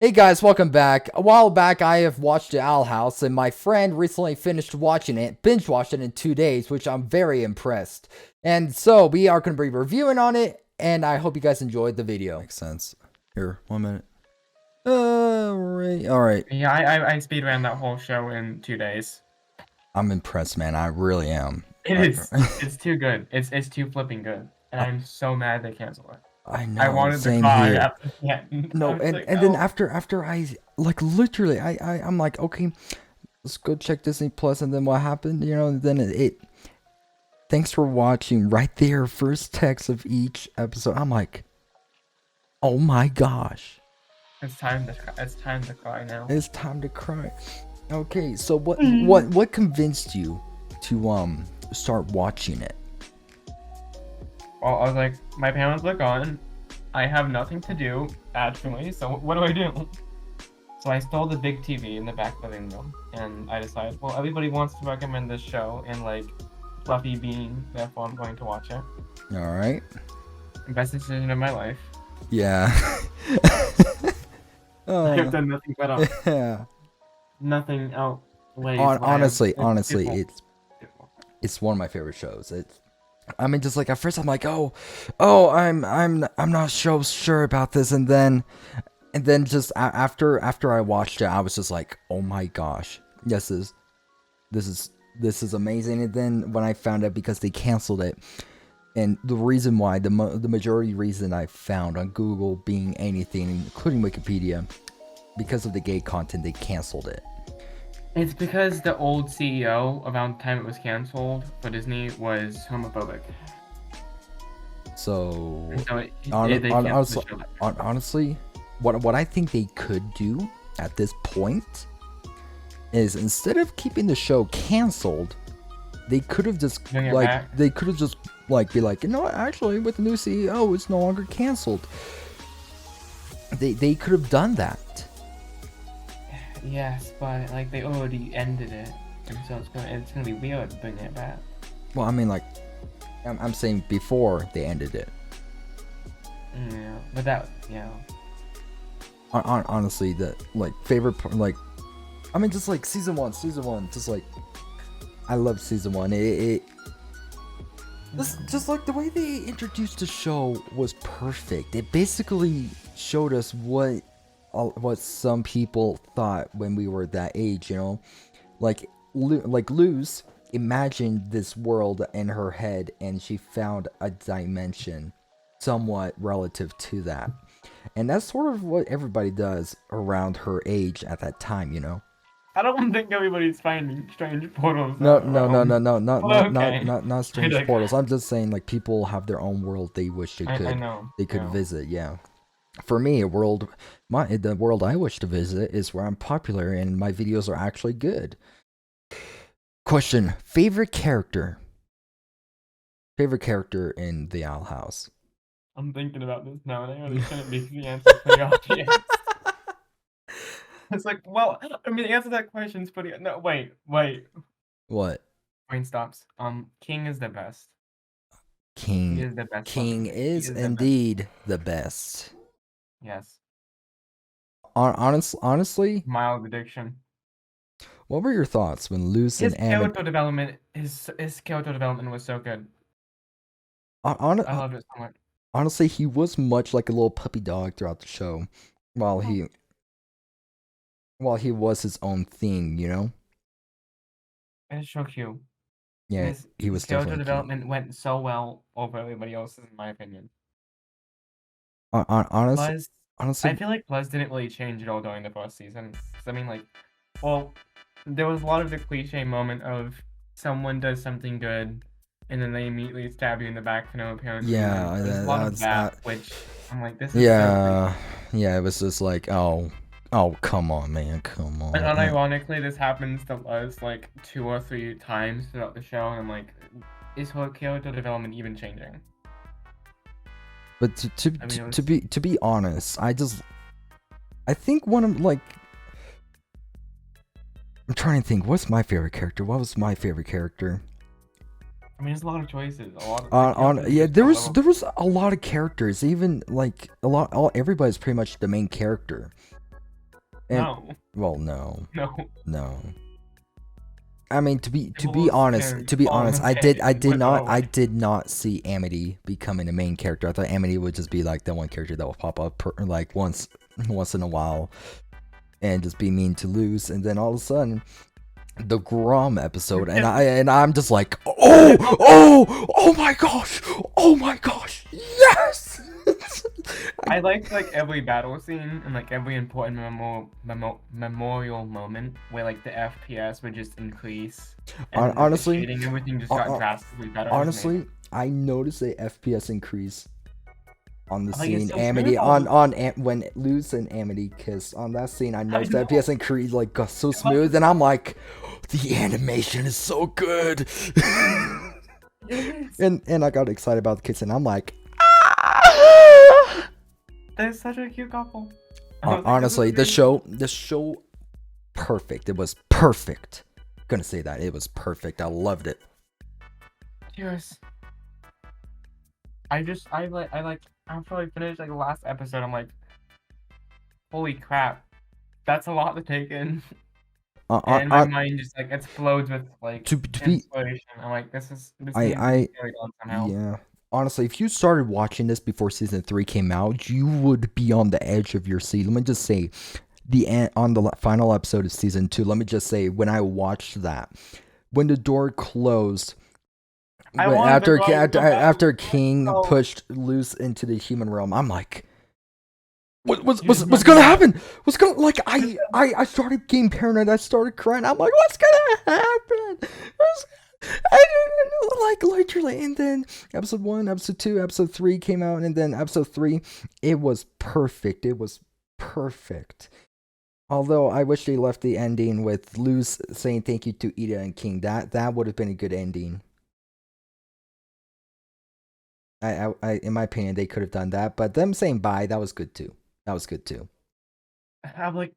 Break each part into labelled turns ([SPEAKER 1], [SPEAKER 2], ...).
[SPEAKER 1] Hey guys, welcome back. A while back, I have watched The Owl House, and my friend recently finished watching it, binge watched it in 2 days, which I'm very impressed. And so we are going to be reviewing on it, and I hope you guys enjoyed the video. Makes sense. Here, 1 minute. Alright.
[SPEAKER 2] Yeah, I speed ran that whole show in 2 days.
[SPEAKER 1] I'm impressed, man. I really am.
[SPEAKER 2] It's too good. It's too flipping good, and I'm so mad they canceled it.
[SPEAKER 1] I know.
[SPEAKER 2] I wanted to
[SPEAKER 1] Same
[SPEAKER 2] cry
[SPEAKER 1] here.
[SPEAKER 2] after the end.
[SPEAKER 1] No, and then after I like literally I'm like, okay, let's go check Disney Plus, and then what happened, and then it thanks for watching right there, first text of each episode. I'm like, oh my gosh,
[SPEAKER 2] it's time to cry now.
[SPEAKER 1] it's time to cry. Okay, so what convinced you to start watching it?
[SPEAKER 2] Well, I was like, my parents are gone. I have nothing to do actually, so what do I do? So I stole the big TV in the back living room, and I decided, well, everybody wants to recommend this show, and like Fluffy being, therefore I'm going to watch it.
[SPEAKER 1] All right.
[SPEAKER 2] Best decision of my life.
[SPEAKER 1] Yeah.
[SPEAKER 2] I've done nothing but
[SPEAKER 1] yeah.
[SPEAKER 2] nothing outweighs.
[SPEAKER 1] Honestly, it's one of my favorite shows. I mean, just like at first I'm like, oh, I'm not so sure about this, and then just after I watched it, I was just like, oh my gosh, this is amazing. And then when I found out, because they canceled it, and the reason why, the majority reason I found on Google being anything, including Wikipedia, because of the gay content, they canceled it.
[SPEAKER 2] It's because the old CEO, around the time it was canceled for Disney, was homophobic.
[SPEAKER 1] So,
[SPEAKER 2] honestly,
[SPEAKER 1] honestly, what I think they could do at this point is, instead of keeping the show canceled, they could have just be like, actually, with the new CEO, it's no longer canceled. They could have done that.
[SPEAKER 2] Yes, but like they already ended it, and so it's gonna be weird bringing it back.
[SPEAKER 1] Well, I mean, like, I'm saying before they ended it.
[SPEAKER 2] Yeah, but that,
[SPEAKER 1] honestly, the favorite part, I mean, just like season one, just like, I love season one. Just like the way they introduced the show was perfect. It basically showed us what some people thought when we were that age, like Luz imagined this world in her head, and she found a dimension somewhat relative to that, and that's sort of what everybody does around her age at that time.
[SPEAKER 2] I don't think everybody's finding strange portals.
[SPEAKER 1] No, not strange portals. I'm just saying, like, people have their own world they wish they could visit. Yeah. For me, the world I wish to visit is where I'm popular and my videos are actually good. Question: favorite character in the Owl House?
[SPEAKER 2] I'm thinking about this now, and I really shouldn't be the answer pretty obvious. It's like, well, I mean, the answer to that question is pretty. No, wait.
[SPEAKER 1] What?
[SPEAKER 2] Brain stops. King is the best.
[SPEAKER 1] King
[SPEAKER 2] is the best.
[SPEAKER 1] King is indeed the best.
[SPEAKER 2] Yes.
[SPEAKER 1] Honestly,
[SPEAKER 2] mild addiction.
[SPEAKER 1] What were your thoughts when Luz and Anna?
[SPEAKER 2] His character development was so good.
[SPEAKER 1] I
[SPEAKER 2] loved it so much.
[SPEAKER 1] Honestly, he was much like a little puppy dog throughout the show, while he was his own thing,
[SPEAKER 2] It's so cute.
[SPEAKER 1] Yeah, he was
[SPEAKER 2] his character
[SPEAKER 1] definitely
[SPEAKER 2] development went so well over everybody else's, in my opinion.
[SPEAKER 1] Honestly,
[SPEAKER 2] I feel like Plus didn't really change at all during the first season. I mean, like, well, there was a lot of the cliche moment of someone does something good, and then they immediately stab you in the back for no apparent reason.
[SPEAKER 1] Yeah,
[SPEAKER 2] there's a lot of that, which I'm like, this is
[SPEAKER 1] yeah, it was just like, oh, come on, man, come on.
[SPEAKER 2] And unironically, this happens to us like 2 or 3 times throughout the show, and I'm like, is her character development even changing?
[SPEAKER 1] But to be honest, I think one of, like, I'm trying to think, what's my favorite character? What was my favorite character?
[SPEAKER 2] I mean, there's a lot of choices.
[SPEAKER 1] There was a lot of characters. Even like everybody's pretty much the main character. And
[SPEAKER 2] No,
[SPEAKER 1] well, no,
[SPEAKER 2] no.
[SPEAKER 1] no. I mean, to be
[SPEAKER 2] Divorce
[SPEAKER 1] honest,
[SPEAKER 2] can fall in the pit with
[SPEAKER 1] I
[SPEAKER 2] Owen.
[SPEAKER 1] did not see Amity becoming a main character. I thought Amity would just be like the one character that will pop up like once in a while and just be mean to lose, and then all of a sudden the Grom episode, and I'm just like, oh my gosh, yes.
[SPEAKER 2] I like every battle scene and like every important memorial moment where like the FPS would just increase and like,
[SPEAKER 1] Honestly,
[SPEAKER 2] the shading, everything just got drastically better.
[SPEAKER 1] honestly, I noticed a FPS increase on the
[SPEAKER 2] Like it's
[SPEAKER 1] scene
[SPEAKER 2] so
[SPEAKER 1] Amity
[SPEAKER 2] beautiful.
[SPEAKER 1] when Luz and Amity kissed on that scene. I
[SPEAKER 2] I
[SPEAKER 1] noticed
[SPEAKER 2] know.
[SPEAKER 1] the FPS increase like got so
[SPEAKER 2] I love
[SPEAKER 1] smooth, and I'm like, the animation is so good.
[SPEAKER 2] it.
[SPEAKER 1] and I got excited about the kiss, and I'm like,
[SPEAKER 2] They're such a cute couple. I was like, this is
[SPEAKER 1] honestly,
[SPEAKER 2] amazing.
[SPEAKER 1] the show, perfect. It was perfect. Gonna say that it was perfect. I loved it.
[SPEAKER 2] Cheers. After I finished like the last episode, I'm like, holy crap, that's a lot to take in. And my mind just like explodes with like
[SPEAKER 1] to be
[SPEAKER 2] inspiration. I'm like, this needs to be carried on somehow.
[SPEAKER 1] yeah. Honestly, if you started watching this before season 3 came out, you would be on the edge of your seat. Let me just say, on the final episode of season 2, let me just say, when I watched that, when the door closed, after King pushed Luz into the human realm, I'm like, what's gonna happen? What's gonna, like, I started getting paranoid. I started crying. I'm like, what's gonna happen? I didn't know, like, literally. And then episode 1, episode 2, episode 3 came out, and then episode 3, it was perfect. It was perfect. Although I wish they left the ending with Luz saying thank you to Ida and King. That would have been a good ending. In my opinion, they could have done that. But them saying bye, that was good too. That was good too.
[SPEAKER 2] I'm like,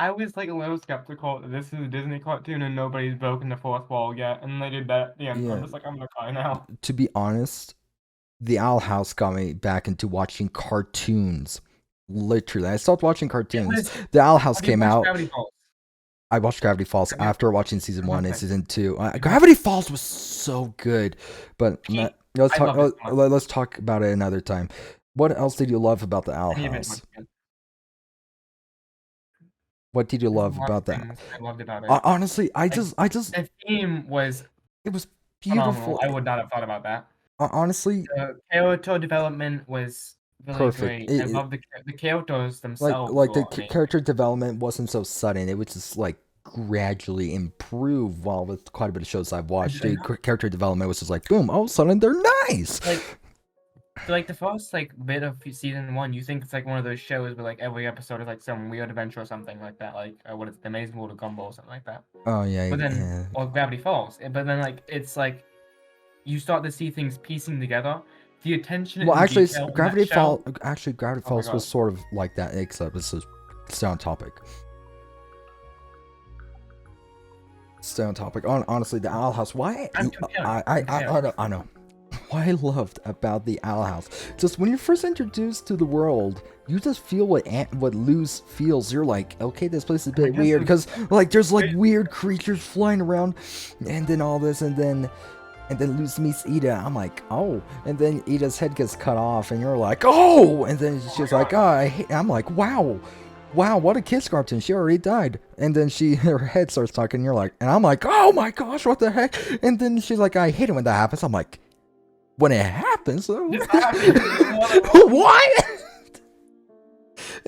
[SPEAKER 2] I was like a little skeptical that this is a Disney cartoon and nobody's broken the fourth wall yet, and they did that at the end. So I'm just like, I'm gonna cry now.
[SPEAKER 1] To be honest, the Owl House got me back into watching cartoons. Literally, I stopped watching cartoons. The Owl House came out. I watched Gravity Falls after watching season 1 and season 2. Gravity Falls was so good, but let's talk about it another time. What else did you love about the Owl House? What did you love about that?
[SPEAKER 2] I loved about it.
[SPEAKER 1] Honestly, I just
[SPEAKER 2] the theme was
[SPEAKER 1] beautiful.
[SPEAKER 2] Phenomenal. I would not have thought about that.
[SPEAKER 1] Honestly,
[SPEAKER 2] the character development was really
[SPEAKER 1] perfect.
[SPEAKER 2] Great. I love the characters themselves.
[SPEAKER 1] Like the character development wasn't so sudden. It was just like gradually improve. While with quite a bit of shows I've watched, the character development was just like boom, all of a sudden they're nice.
[SPEAKER 2] Like the first like bit of season 1, you think it's like one of those shows where like every episode is like some weird adventure or something like that, like what is the Amazing World of Gumball or something like that.
[SPEAKER 1] Oh yeah,
[SPEAKER 2] but then or Gravity Falls, but then like it's like you start to see things piecing together. The attention.
[SPEAKER 1] Well, actually, Gravity Falls was sort of like that, except it's a stay on topic. Stay on topic. Honestly, the Owl House. Why? I know. What I loved about the Owl House, just when you're first introduced to the world, you just feel what Luz feels. You're like, okay, this place is a bit weird because like there's like weird creatures flying around, and then all this, and then Luz meets Ida. I'm like, oh, and then Ida's head gets cut off, and you're like, oh, and then she's like, oh, I'm like, wow, what a kiss cartoon. She already died, and then her head starts talking. And you're like, and I'm like, oh my gosh, what the heck? And then she's like, I hate it when that happens. I'm like, when it happens, what?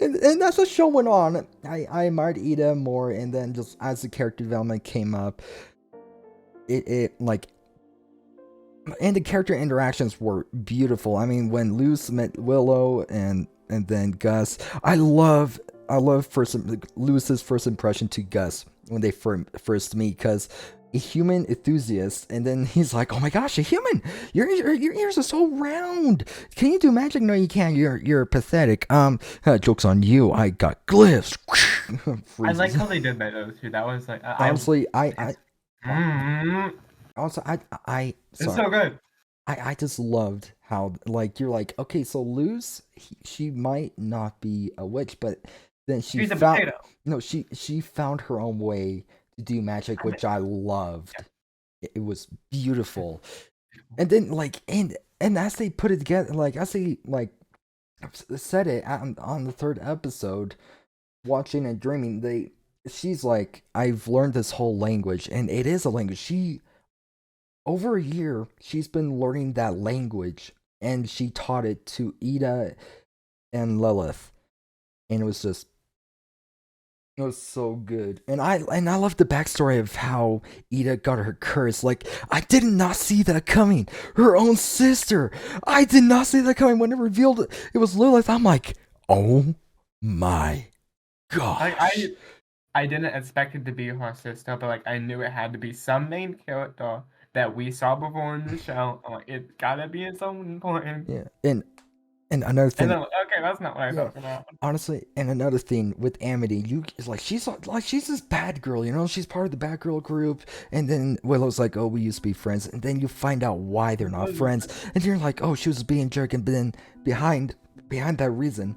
[SPEAKER 1] And as the show went on, I admired Ida more, and then just as the character development came up, it like. And the character interactions were beautiful. I mean, when Luz met Willow and then Gus, I love Luz's first impression to Gus when they first meet, because a human enthusiast, and then he's like, "Oh my gosh, a human! Your ears are so round. Can you do magic? No, you can't. You're pathetic. Joke's on you. I got glyphs."
[SPEAKER 2] I like how they did that though too. That was like
[SPEAKER 1] honestly, Also,
[SPEAKER 2] it's so good.
[SPEAKER 1] I just loved how, like, you're like, okay, so Luz, she might not be a witch, but then she
[SPEAKER 2] She's a
[SPEAKER 1] found
[SPEAKER 2] potato.
[SPEAKER 1] no, she found her own way to do magic,
[SPEAKER 2] I mean,
[SPEAKER 1] which I loved. It was beautiful. And then like and as they put it together, like as they like said it on the third episode, watching and dreaming, she's like, I've learned this whole language, and it is a language. She over a year she's been learning that language, and she taught it to Ida and Lilith, and it was so good. And I love the backstory of how Ida got her curse. Like, I did not see that coming. Her own sister. I did not see that coming. When it revealed it was Lilith, I'm like, oh my
[SPEAKER 2] like
[SPEAKER 1] gosh.
[SPEAKER 2] I didn't expect it to be her sister, but like I knew it had to be some main character that we saw before in the show. I'm like, it's gotta be someone important.
[SPEAKER 1] Yeah. And another
[SPEAKER 2] And
[SPEAKER 1] thing,
[SPEAKER 2] then okay, that's not what I thought
[SPEAKER 1] yeah,
[SPEAKER 2] was gonna happen.
[SPEAKER 1] honestly, and another thing with Amity, you is like she's this bad girl, you know, she's part of the bad girl group, and then Willow's like, oh, we used to be friends, and then you find out why they're not friends, and you're like, oh, she was being a jerk, and then behind that reason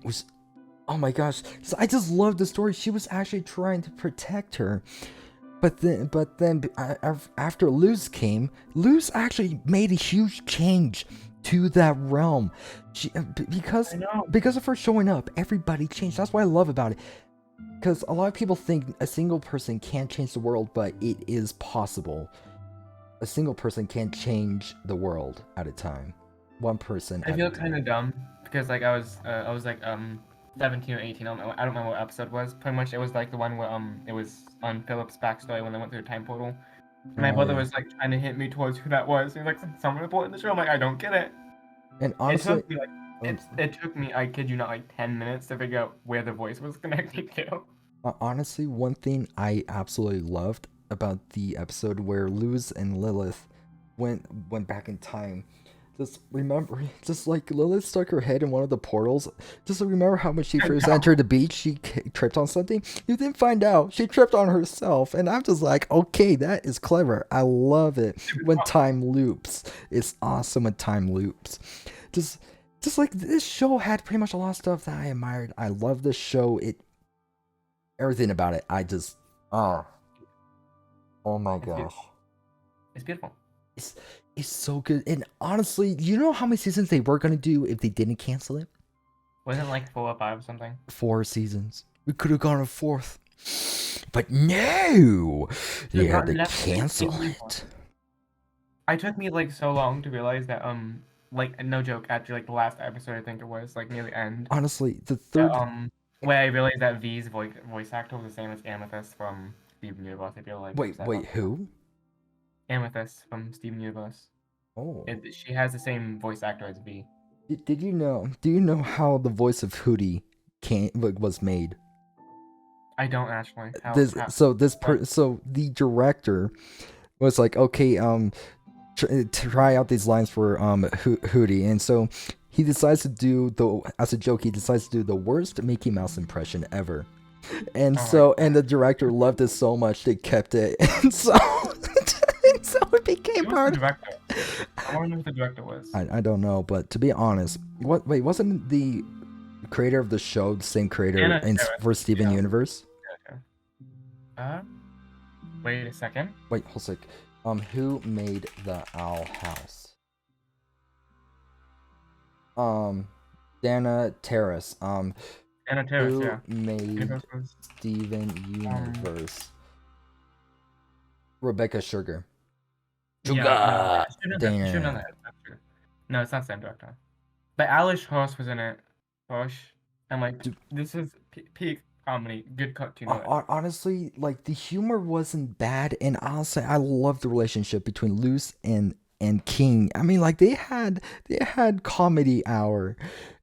[SPEAKER 1] was, oh my gosh, so I just love the story. She was actually trying to protect her. But then, after Luz came, Luz actually made a huge change to that realm. She
[SPEAKER 2] I know.
[SPEAKER 1] because of her showing up, everybody changed. That's what I love about it. Because a lot of people think a single person can't change the world, but it is possible. A single person can't change the world at a time. One person
[SPEAKER 2] I
[SPEAKER 1] at
[SPEAKER 2] feel
[SPEAKER 1] a
[SPEAKER 2] kind
[SPEAKER 1] time.
[SPEAKER 2] of dumb because like I was like 17 or 18. I don't remember what episode it was. Pretty much it was like the one where it was on Philip's backstory when they went through the time portal. My
[SPEAKER 1] Oh
[SPEAKER 2] brother
[SPEAKER 1] yeah.
[SPEAKER 2] was like trying to hint me towards who that was. He was like someone important in the show. I'm like I don't get it.
[SPEAKER 1] And
[SPEAKER 2] It
[SPEAKER 1] honestly,
[SPEAKER 2] took me like it took me, I kid you not, like 10 minutes to figure out where the voice was connected to.
[SPEAKER 1] honestly, one thing I absolutely loved about the episode where Luz and Lilith went back in time. Just remember, just like Lilith stuck her head in one of the portals. Just remember how when she
[SPEAKER 2] I
[SPEAKER 1] first
[SPEAKER 2] know.
[SPEAKER 1] entered the beach, she tripped on something. You then find out she tripped on herself, and I'm just like, okay, that is clever. I love it when time loops. It's awesome when time loops. Just, just like this show had pretty much a lot of stuff that I admired. I love this show. Everything about it. Oh, oh my
[SPEAKER 2] It's
[SPEAKER 1] gosh.
[SPEAKER 2] beautiful. It's beautiful.
[SPEAKER 1] It's it's so good. And honestly, you know how many seasons they were gonna do if they didn't cancel it?
[SPEAKER 2] Wasn't it like 4 or 5 or something?
[SPEAKER 1] 4 seasons. We could have gone a fourth. But no! They
[SPEAKER 2] Should've
[SPEAKER 1] had to
[SPEAKER 2] gotten Netflix
[SPEAKER 1] cancel
[SPEAKER 2] season 4.
[SPEAKER 1] it.
[SPEAKER 2] It took me like so long to realize that like no joke, actually like the last episode I think it was like near the end.
[SPEAKER 1] Honestly, the
[SPEAKER 2] That,
[SPEAKER 1] third
[SPEAKER 2] where I realized that V's voice actor was the same as Amethyst from Steven Universe. I feel like
[SPEAKER 1] wait, who?
[SPEAKER 2] Amethyst from Steven Universe.
[SPEAKER 1] Oh.
[SPEAKER 2] She has the same voice actor as V.
[SPEAKER 1] Did you know? Do you know how the voice of Hootie was made?
[SPEAKER 2] I don't actually.
[SPEAKER 1] So the director was like, okay, try out these lines for Hootie, and so he decides to do as a joke, he decides to do the worst Mickey Mouse impression ever, and and the director loved it so much they kept it, and so and so it became
[SPEAKER 2] Who was
[SPEAKER 1] part.
[SPEAKER 2] the director? I want to know who the director was.
[SPEAKER 1] I don't know, but to be honest, wasn't the creator of the show the same creator
[SPEAKER 2] Anna
[SPEAKER 1] for Steven
[SPEAKER 2] yeah.
[SPEAKER 1] Universe?
[SPEAKER 2] Uh, wait a second.
[SPEAKER 1] Wait, hold a sec. Who made the Owl House? Dana Terrace.
[SPEAKER 2] Anna Terrace,
[SPEAKER 1] Who
[SPEAKER 2] yeah.
[SPEAKER 1] made Steven Universe? Rebecca Sugar.
[SPEAKER 2] Yeah, no, I should know that. That's true. No, it's not the same director. But Alice Hirsch was in it. Hirsch. I'm like, this is peak comedy. Good cartoon.
[SPEAKER 1] Honestly, like the humor wasn't bad, and honestly, I love the relationship between Luce and King. I mean, like they had comedy hour,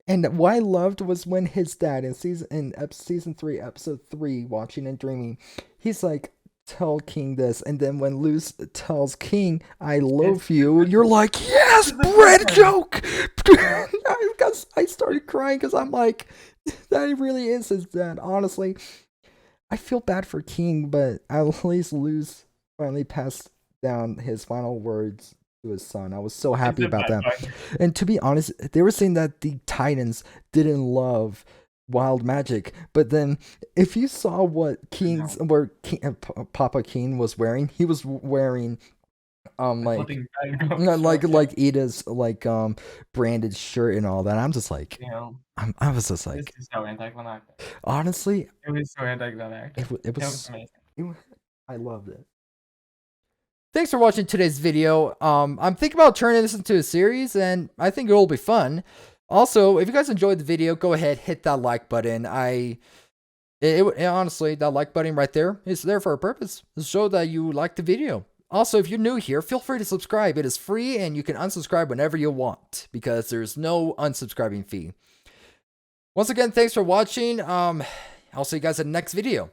[SPEAKER 1] and what I loved was when his dad in season 3, episode 3, Watching and Dreaming, he's like, tell King this, and then when Luce tells King, I love you, you're like, yes, bread joke. I started crying because I'm like, that really is his dad. Honestly, I feel bad for King, but at least Luce finally passed down his final words to his son. I was so happy about that. And to be honest, they were saying that the Titans didn't love wild magic. But then, if you saw what
[SPEAKER 2] No,
[SPEAKER 1] Papa Keen was wearing, he was wearing
[SPEAKER 2] the
[SPEAKER 1] like
[SPEAKER 2] flipping bag shorts. Yeah,
[SPEAKER 1] like Ida's branded shirt and all that. I'm just like,
[SPEAKER 2] you know,
[SPEAKER 1] I was just
[SPEAKER 2] this
[SPEAKER 1] like,
[SPEAKER 2] is so anticlimactic.
[SPEAKER 1] honestly,
[SPEAKER 2] It was so anticlimactic.
[SPEAKER 1] it
[SPEAKER 2] It was
[SPEAKER 1] was,
[SPEAKER 2] amazing.
[SPEAKER 1] I loved it. Thanks for watching today's video. I'm thinking about turning this into a series, and I think it'll be fun. Also, if you guys enjoyed the video, go ahead, hit that like button. Honestly, that like button right there is there for a purpose, to show that you like the video. Also, if you're new here, feel free to subscribe. It is free, and you can unsubscribe whenever you want, because there's no unsubscribing fee. Once again, thanks for watching. I'll see you guys in the next video.